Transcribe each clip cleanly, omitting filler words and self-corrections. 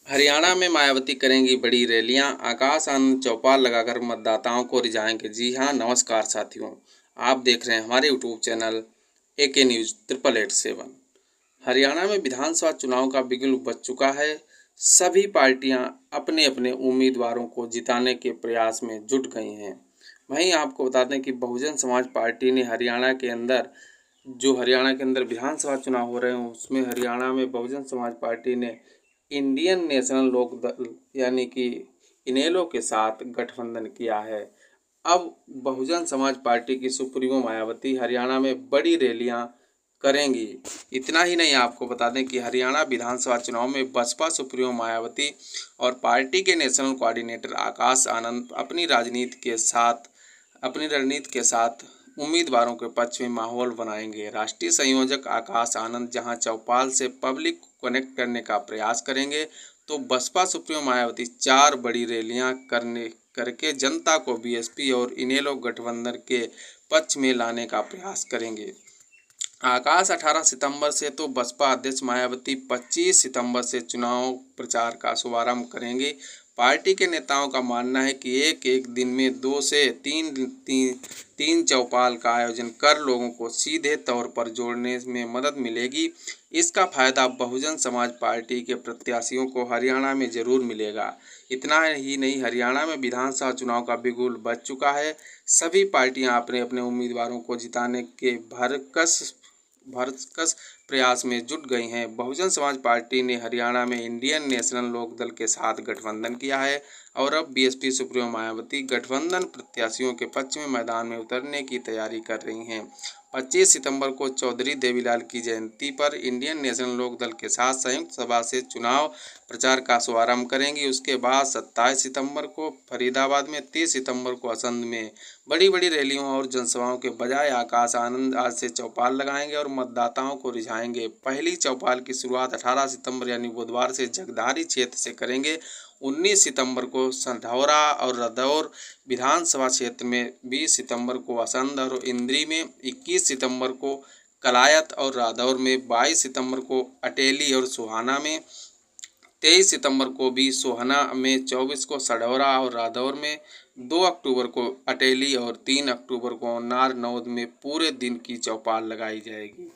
हरियाणा में मायावती करेंगी बड़ी रैलियां, आकाश आनंद चौपाल लगाकर मतदाताओं को रिझाएंगे। जी हां, नमस्कार साथियों, आप देख रहे हैं हमारे YouTube channel AK news 8887। Haryana में विधानसभा चुनाव का बिगुल बज चुका है। सभी पार्टियां अपने अपने उम्मीदवारों को जिताने के प्रयास में जुट गई हैं। वहीं आपको बता दें कि बहुजन समाज पार्टी ने हरियाणा के अंदर विधानसभा चुनाव हो रहे हैं, उसमें हरियाणा में बहुजन समाज पार्टी ने इंडियन नेशनल लोक दल यानी कि इनेलो के साथ गठबंधन किया है। अब बहुजन समाज पार्टी की सुप्रीमो मायावती हरियाणा में बड़ी रैलियां करेंगी। इतना ही नहीं, आपको बता दें कि हरियाणा विधानसभा चुनाव में बसपा सुप्रीमो मायावती और पार्टी के नेशनल कोऑर्डिनेटर आकाश आनंद अपनी रणनीति के साथ उम्मीदवारों के पक्ष में माहौल बनाएंगे। राष्ट्रीय संयोजक आकाश आनंद जहां चौपाल से पब्लिक को कनेक्ट करने का प्रयास करेंगे, तो बसपा सुप्रीमो मायावती 4 बड़ी रैलियां करके जनता को BSP और इनेलो गठबंधन के पक्ष में लाने का प्रयास करेंगे। आकाश 18 सितंबर से तो बसपा अध्यक्ष मायावती 25 सितंबर से चुनाव प्रचार का शुभारंभ करेंगे। पार्टी के नेताओं का मानना है कि एक दिन में 2 से 3 चौपाल का आयोजन कर लोगों को सीधे तौर पर जोड़ने में मदद मिलेगी। इसका फायदा बहुजन समाज पार्टी के प्रत्याशियों को हरियाणा में जरूर मिलेगा। इतना ही नहीं, हरियाणा में विधानसभा चुनाव का बिगुल बज चुका है। सभी पार्टियां अपने अपने उम्मीदवारों को जिताने के भरसक प्रयास में जुट गई हैं। बहुजन समाज पार्टी ने हरियाणा में इंडियन नेशनल लोक दल के साथ गठबंधन किया है और अब BSP सुप्रीमो मायावती गठबंधन प्रत्याशियों के पक्ष में मैदान में उतरने की तैयारी कर रही हैं। 25 सितंबर को चौधरी देवीलाल की जयंती पर इंडियन नेशनल लोक दल के साथ संयुक्त सभा से चुनाव प्रचार का शुभारंभ करेंगी। उसके बाद 27 सितंबर को फरीदाबाद में, 30 सितंबर को असंध में बड़ी बड़ी रैलियों और जनसभाओं के बजाय आकाश आनंद आज से चौपाल लगाएंगे और मतदाताओं को रिझाएंगे। पहली चौपाल की शुरुआत 18 सितंबर यानी बुधवार से जगदारी क्षेत्र से करेंगे। 19 सितंबर को संढौरा और रदौर विधानसभा क्षेत्र में, 20 सितंबर को असंध और इंद्री में, 21 सितंबर को कलायत और रादौर में, 22 सितंबर को अटेली और सोहाना में, 23 सितंबर को भी सोहना में, 24 को सढौरा और रादौर में, 2 अक्टूबर को अटेली और 3 अक्टूबर को नारनौद में पूरे दिन की चौपाल लगाई जाएगी।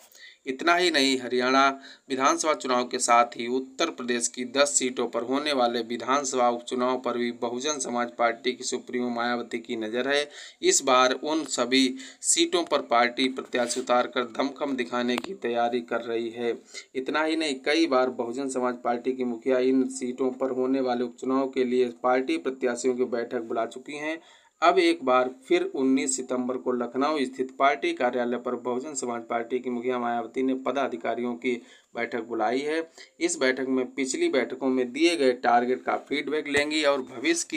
इतना ही नहीं, हरियाणा विधानसभा चुनाव के साथ ही उत्तर प्रदेश की 10 सीटों पर होने वाले विधानसभा उपचुनाव पर भी बहुजन समाज पार्टी की सुप्रीमो मायावती की नज़र है। इस बार उन सभी सीटों पर पार्टी प्रत्याशी उतारकर दमखम दिखाने की तैयारी कर रही है। इतना ही नहीं, कई बार बहुजन समाज पार्टी की मुखिया इन सीटों पर होने वाले उपचुनाव के लिए पार्टी प्रत्याशियों की बैठक बुला चुकी हैं। अब एक बार फिर 19 सितंबर को लखनऊ स्थित पार्टी कार्यालय पर बहुजन समाज पार्टी की मुखिया मायावती ने पदाधिकारियों की बैठक बुलाई है। इस बैठक में पिछली बैठकों में दिए गए टारगेट का फीडबैक लेंगी और भविष्य की